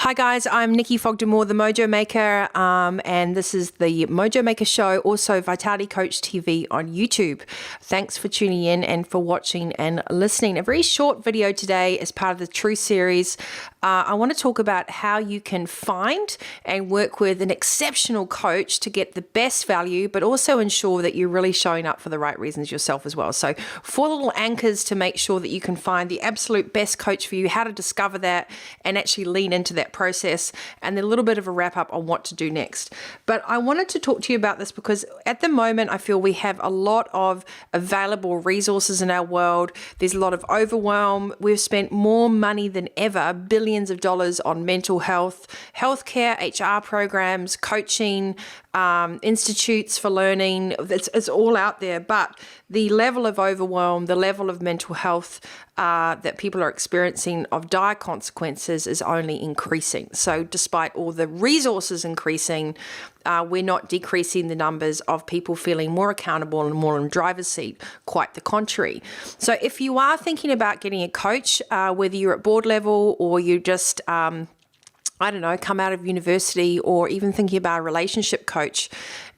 Hi guys, I'm Nikki Fogden-Moore, the Mojo Maker, and this is the Mojo Maker Show, also Vitality Coach TV on YouTube. Thanks for tuning in and for watching and listening. A very short video today as part of the True series. I want to talk about how you can find and work with an exceptional coach to get the best value, but also ensure that you're really showing up for the right reasons yourself as well. So 4 little anchors to make sure that you can find the absolute best coach for you, how to discover that and actually lean into that process, and then a little bit of a wrap up on what to do next. But I wanted to talk to you about this because at the moment I feel we have a lot of available resources in our world. There's a lot of overwhelm. We've spent more money than ever, billions of dollars, on mental health, healthcare, HR programs, coaching, institutes for learning. It's all out there, but the level of overwhelm, the level of mental health that people are experiencing of dire consequences is only increasing. So despite all the resources increasing, we're not decreasing the numbers of people feeling more accountable and more in the driver's seat. Quite the contrary. So if you are thinking about getting a coach, whether you're at board level or you just come out of university, or even thinking about a relationship coach,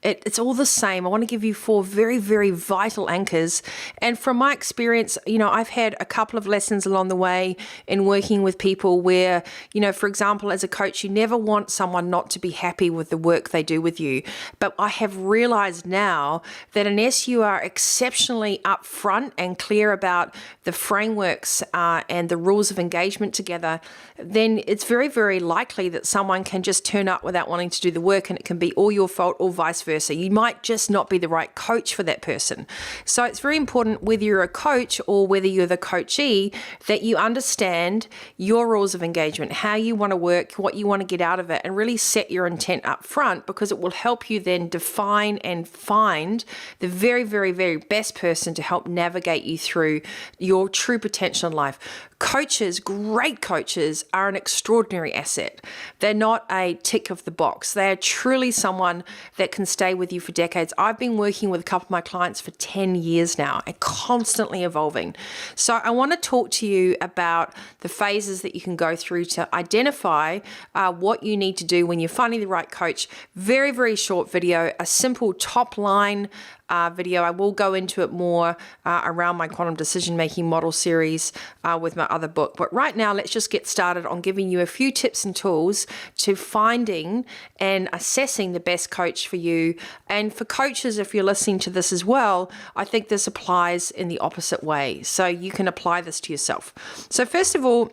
it's all the same. I want to give you 4 very, very vital anchors. And from my experience, I've had a couple of lessons along the way in working with people where, for example, as a coach, you never want someone not to be happy with the work they do with you. But I have realized now that unless you are exceptionally upfront and clear about the frameworks and the rules of engagement together, then it's very, very likely that someone can just turn up without wanting to do the work, and it can be all your fault or vice versa. You might just not be the right coach for that person. So it's very important, whether you're a coach or whether you're the coachee, that you understand your rules of engagement, how you want to work, what you want to get out of it, and really set your intent up front, because it will help you then define and find the very, very, very best person to help navigate you through your true potential in life. Coaches, great coaches, are an extraordinary asset. They're not a tick of the box. They are truly someone that can stay with you for decades. I've been working with a couple of my clients for 10 years now and constantly evolving. So I want to talk to you about the phases that you can go through to identify what you need to do when you're finding the right coach. Very, very short video, a simple top line video. I will go into it more around my quantum decision-making model series with my other book. But right now, let's just get started on giving you a few tips and tools to finding and assessing the best coach for you. And for coaches, if you're listening to this as well, I think this applies in the opposite way. So you can apply this to yourself. So first of all,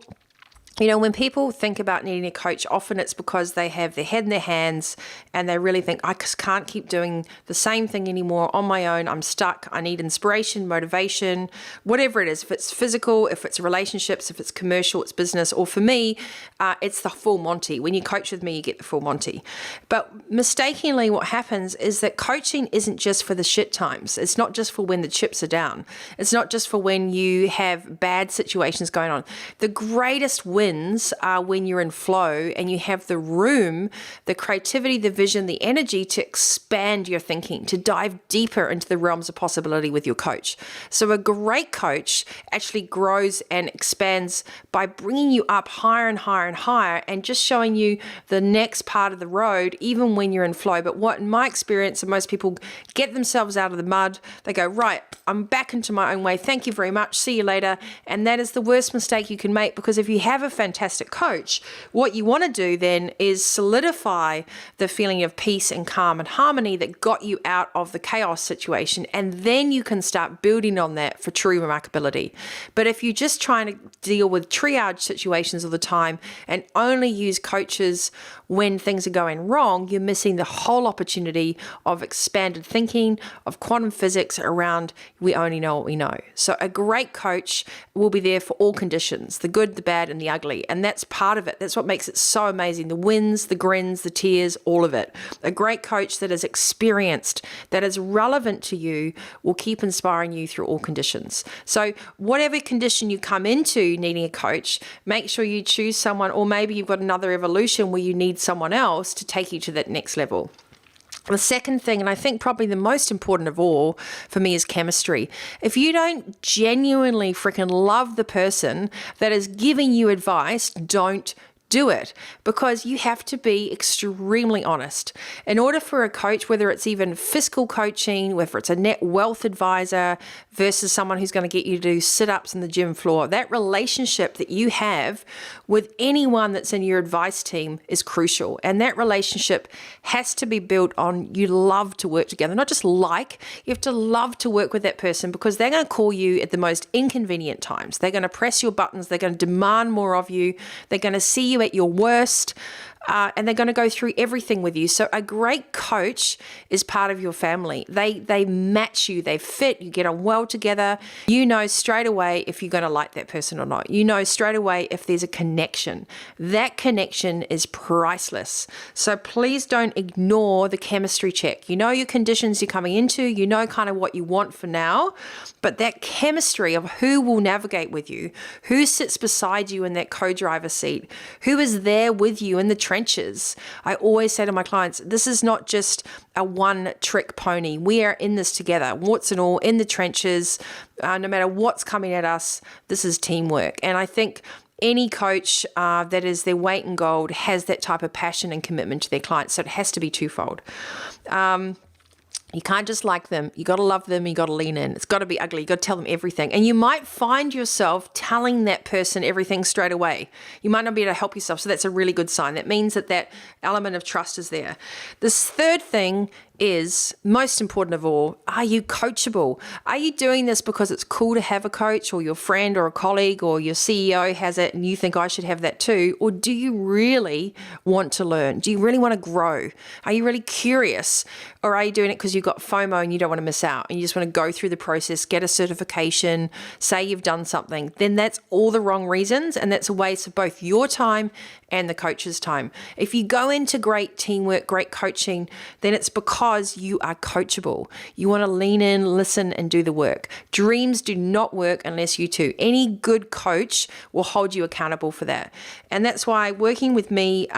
when people think about needing a coach, often it's because they have their head in their hands and they really think, I just can't keep doing the same thing anymore on my own. I'm stuck. I need inspiration, motivation, whatever it is. If it's physical, if it's relationships, if it's commercial, it's business. Or for me, it's the full Monty. When you coach with me, you get the full Monty. But mistakenly, what happens is that coaching isn't just for the shit times. It's not just for when the chips are down. It's not just for when you have bad situations going on. The greatest wins are when you're in flow and you have the room, the creativity, the vision, the energy to expand your thinking, to dive deeper into the realms of possibility with your coach. So a great coach actually grows and expands by bringing you up higher and higher and higher and just showing you the next part of the road, even when you're in flow. But what, in my experience, and most people get themselves out of the mud, they go, right, I'm back into my own way. Thank you very much. See you later. And that is the worst mistake you can make, because if you have a fantastic coach, what you want to do then is solidify the feeling of peace and calm and harmony that got you out of the chaos situation, and then you can start building on that for true remarkability. But if you're just trying to deal with triage situations all the time and only use coaches when things are going wrong, you're missing the whole opportunity of expanded thinking, of quantum physics around we only know what we know. So a great coach will be there for all conditions, the good, the bad, and the ugly. And that's part of it. That's what makes it so amazing. The wins, the grins, the tears, all of it. A great coach that is experienced, that is relevant to you, will keep inspiring you through all conditions. So whatever condition you come into needing a coach, make sure you choose someone, or maybe you've got another evolution where you need someone else to take you to that next level. The second thing, and I think probably the most important of all for me, is chemistry. If you don't genuinely freaking love the person that is giving you advice, don't do it, because you have to be extremely honest. In order for a coach, whether it's even fiscal coaching, whether it's a net wealth advisor versus someone who's going to get you to do sit-ups in the gym floor, that relationship that you have with anyone that's in your advice team is crucial. And that relationship has to be built on you love to work together, not just like, you have to love to work with that person, because they're going to call you at the most inconvenient times. They're going to press your buttons. They're going to demand more of you. They're going to see you at your worst. And they're going to go through everything with you. So a great coach is part of your family. They match you, they fit, you get on well together. You know straight away if you're going to like that person or not. You know straight away if there's a connection. That connection is priceless. So please don't ignore the chemistry check. You know your conditions you're coming into, you know kind of what you want for now, but that chemistry of who will navigate with you, who sits beside you in that co-driver seat, who is there with you in the trenches. I always say to my clients, this is not just a one-trick pony. We are in this together, warts and all, in the trenches. No matter what's coming at us, this is teamwork. And I think any coach that is their weight in gold has that type of passion and commitment to their clients. So it has to be twofold. You can't just like them. You got to love them. You got to lean in. It's got to be ugly. You got to tell them everything. And you might find yourself telling that person everything straight away. You might not be able to help yourself. So that's a really good sign. That means that element of trust is there. This third thing is, most important of all, are you coachable? Are you doing this because it's cool to have a coach, or your friend or a colleague or your CEO has it and you think I should have that too? Or do you really want to learn? Do you really want to grow? Are you really curious? Or are you doing it because you've got FOMO and you don't want to miss out and you just want to go through the process, get a certification, say you've done something? Then that's all the wrong reasons, and that's a waste of both your time and the coach's time. If you go into great teamwork, great coaching, then it's because you are coachable. You want to lean in, listen, and do the work. Dreams do not work unless you do. Any good coach will hold you accountable for that. And that's why working with me,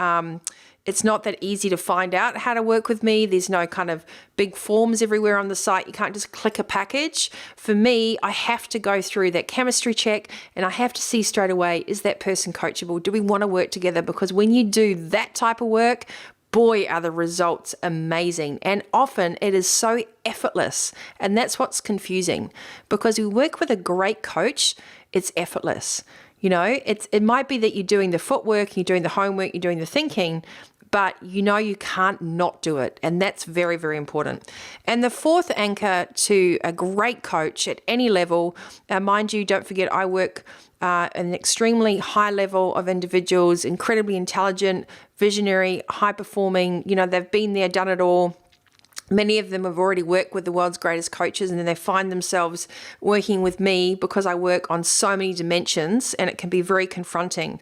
it's not that easy to find out how to work with me. There's no kind of big forms everywhere on the site. You can't just click a package. For me, I have to go through that chemistry check, and I have to see straight away, is that person coachable? Do we want to work together? Because when you do that type of work, boy, are the results amazing. And often it is so effortless. And that's what's confusing, because we work with a great coach, it's effortless. You know, it might be that you're doing the footwork, you're doing the homework, you're doing the thinking, but you know you can't not do it. And that's very, very important. And the fourth anchor to a great coach at any level, mind you, don't forget I work an extremely high level of individuals, incredibly intelligent, visionary, high performing, you know, they've been there, done it all. Many of them have already worked with the world's greatest coaches, and then they find themselves working with me because I work on so many dimensions, and it can be very confronting.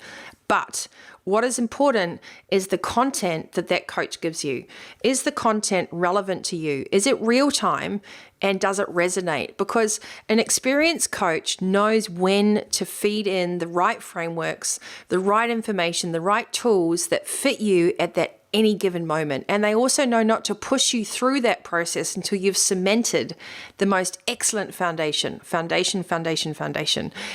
But what is important is the content that coach gives you. Is the content relevant to you? Is it real time? And does it resonate? Because an experienced coach knows when to feed in the right frameworks, the right information, the right tools that fit you at that any given moment. And they also know not to push you through that process until you've cemented the most excellent foundation.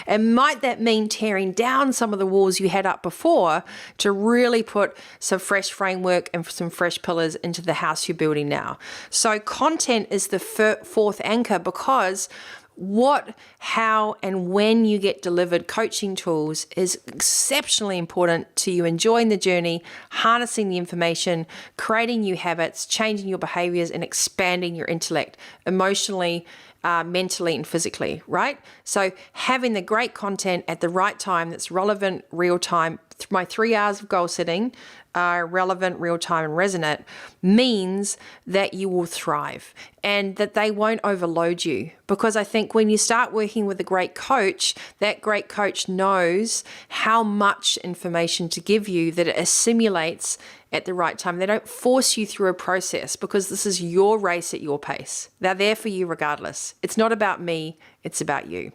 And might that mean tearing down some of the walls you had up before to really put some fresh framework and some fresh pillars into the house you're building now? So content is the fourth anchor, because what, how, and when you get delivered coaching tools is exceptionally important to you enjoying the journey, harnessing the information, creating new habits, changing your behaviors, and expanding your intellect emotionally, mentally, and physically, right? So having the great content at the right time that's relevant, real time, my 3 hours of goal setting, relevant, real time, and resonant, means that you will thrive and that they won't overload you. Because I think when you start working with a great coach, that great coach knows how much information to give you that it assimilates at the right time. They don't force you through a process, because this is your race at your pace. They're there for you regardless. It's not about me, it's about you.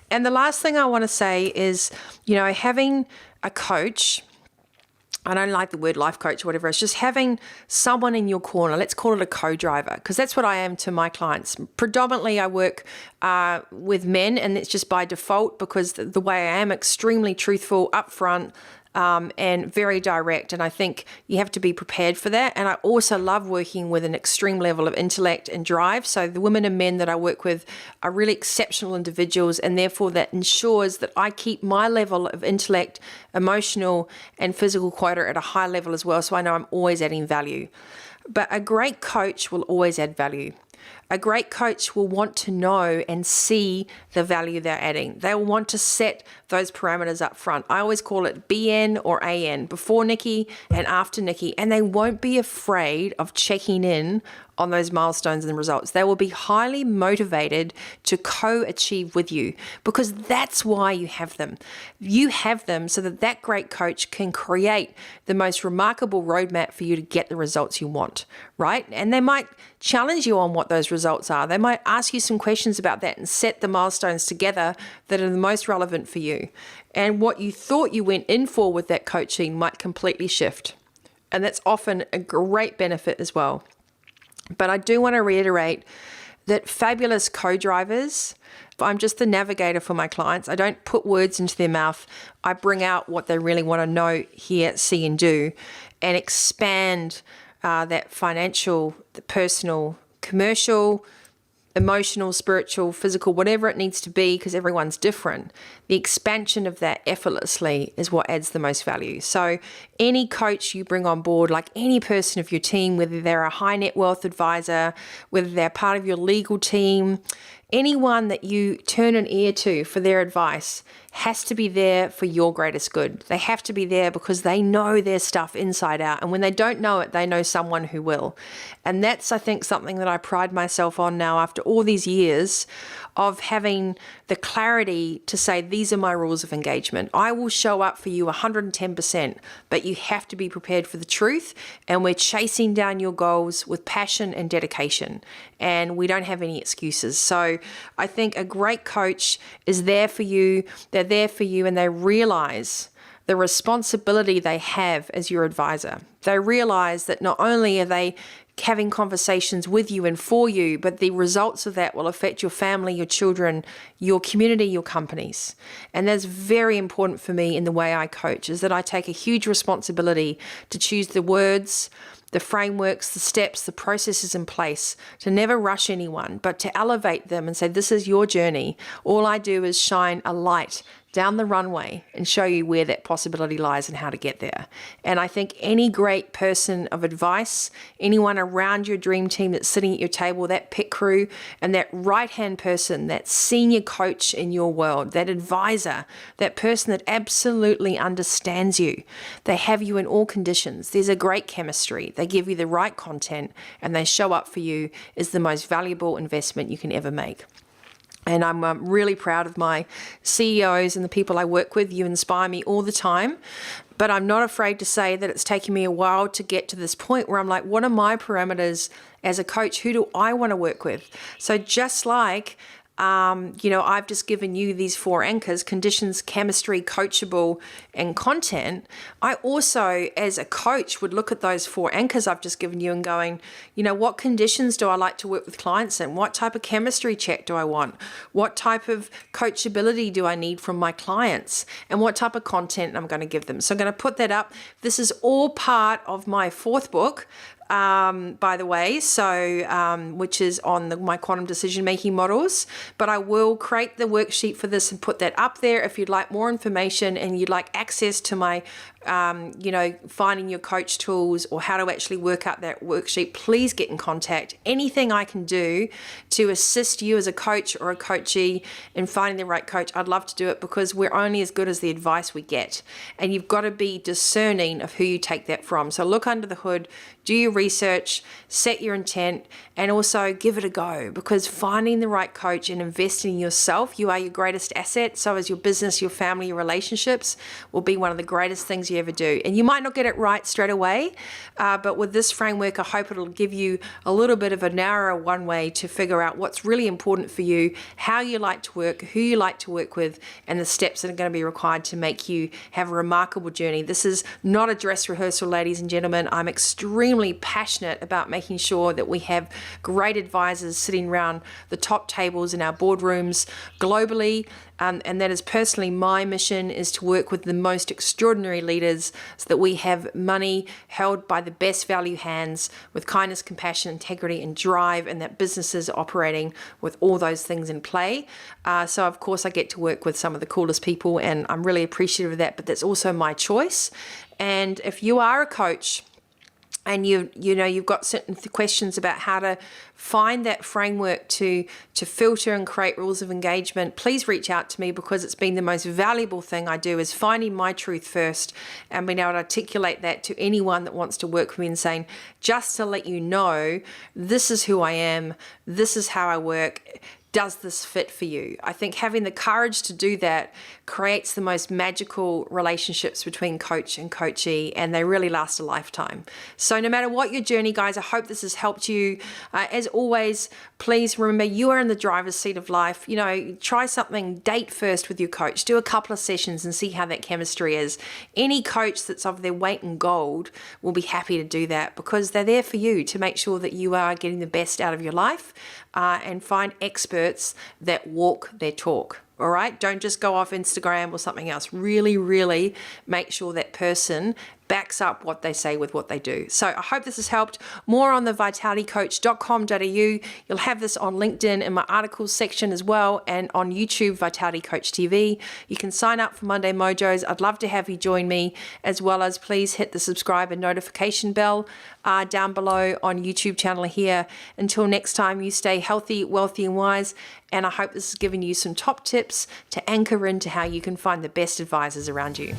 And the last thing I want to say is, you know, having a coach, I don't like the word life coach or whatever, it's just having someone in your corner. Let's call it a co-driver, because that's what I am to my clients. Predominantly, I work with men, and it's just by default, because the way I am, extremely truthful, upfront, and very direct. And I think you have to be prepared for that. And I also love working with an extreme level of intellect and drive. So the women and men that I work with are really exceptional individuals, and therefore that ensures that I keep my level of intellect, emotional, and physical quota at a high level as well. So I know I'm always adding value. But a great coach will always add value. A great coach will want to know and see the value they're adding. They'll want to set those parameters up front. I always call it BN or AN, before Nikki and after Nikki, and they won't be afraid of checking in on those milestones and results. They will be highly motivated to co-achieve with you, because that's why you have them. You have them so that that great coach can create the most remarkable roadmap for you to get the results you want, right? And they might challenge you on what those results are. They might ask you some questions about that and set the milestones together that are the most relevant for you. And what you thought you went in for with that coaching might completely shift. And that's often a great benefit as well. But I do want to reiterate that fabulous co-drivers, I'm just the navigator for my clients. I don't put words into their mouth. I bring out what they really want to know, hear, see, and do, and expand that financial, the personal, commercial, emotional, spiritual, physical, whatever it needs to be, because everyone's different. The expansion of that effortlessly is what adds the most value. So any coach you bring on board, like any person of your team, whether they're a high net wealth advisor, whether they're part of your legal team, anyone that you turn an ear to for their advice has to be there for your greatest good. They have to be there because they know their stuff inside out. And when they don't know it, they know someone who will. And that's, I think, something that I pride myself on now after all these years of having the clarity to say, these are my rules of engagement. I will show up for you 110%, but you have to be prepared for the truth. And we're chasing down your goals with passion and dedication. And we don't have any excuses. So I think a great coach is there for you. They're there for you, and they realize the responsibility they have as your advisor. They realize that not only are they having conversations with you and for you, but the results of that will affect your family, your children, your community, your companies. And that's very important for me in the way I coach, is that I take a huge responsibility to choose the words, the frameworks, the steps, the processes in place, to never rush anyone, but to elevate them and say, this is your journey. All I do is shine a light down the runway and show you where that possibility lies and how to get there. And I think any great person of advice, anyone around your dream team that's sitting at your table, that pit crew, and that right-hand person, that senior coach in your world, that advisor, that person that absolutely understands you, they have you in all conditions. There's a great chemistry. They give you the right content, and they show up for you, is the most valuable investment you can ever make. And I'm really proud of my CEOs and the people I work with. You inspire me all the time. But I'm not afraid to say that it's taken me a while to get to this point where I'm like, what are my parameters as a coach? Who do I want to work with? So just like, I've just given you these 4 anchors: conditions, chemistry, coachable, and content. I also, as a coach, would look at those 4 anchors I've just given you and going, what conditions do I like to work with clients in? What type of chemistry check do I want? What type of coachability do I need from my clients? And what type of content I'm going to give them? So I'm going to put that up. This is all part of my 4th book, by the way, so which is on my quantum decision-making models. But I will create the worksheet for this and put that up there if you'd like more information and you'd like access to my finding your coach tools or how to actually work out that worksheet. Please get in contact. Anything I can do to assist you as a coach or a coachee in finding the right coach, I'd love to do it, because we're only as good as the advice we get. And you've got to be discerning of who you take that from. So look under the hood, do your research, set your intent, and also give it a go, because finding the right coach and investing in yourself, you are your greatest asset. So as your business, your family, your relationships will be one of the greatest things you ever do. And you might not get it right straight away, but with this framework, I hope it'll give you a little bit of a narrower one way to figure out what's really important for you, how you like to work, who you like to work with, and the steps that are going to be required to make you have a remarkable journey. This is not a dress rehearsal, ladies and gentlemen. I'm extremely extremely passionate about making sure that we have great advisors sitting around the top tables in our boardrooms globally. And that is personally my mission, is to work with the most extraordinary leaders so that we have money held by the best value hands with kindness, compassion, integrity, and drive, and that businesses are operating with all those things in play. So of course I get to work with some of the coolest people, and I'm really appreciative of that, but that's also my choice. And if you are a coach and you've got certain questions about how to find that framework to filter and create rules of engagement, please reach out to me, because it's been the most valuable thing I do, is finding my truth first and being able to articulate that to anyone that wants to work with me and saying, just to let you know, this is who I am, this is how I work. Does this fit for you? I think having the courage to do that creates the most magical relationships between coach and coachee, and they really last a lifetime. So no matter what your journey, guys, I hope this has helped you. As always, please remember, you are in the driver's seat of life. Try something, date first with your coach, do a couple of sessions and see how that chemistry is. Any coach that's of their weight in gold will be happy to do that, because they're there for you to make sure that you are getting the best out of your life, and find experts that walk their talk. All right, don't just go off Instagram or something else. Really, really make sure that person backs up what they say with what they do. So I hope this has helped. More on the vitalitycoach.com.au. You'll have this on LinkedIn in my articles section as well, and on YouTube, Vitality Coach TV. You can sign up for Monday Mojos. I'd love to have you join me, as well as please hit the subscribe and notification bell down below on YouTube channel here. Until next time, you stay healthy, wealthy, and wise. And I hope this has given you some top tips to anchor into how you can find the best advisors around you.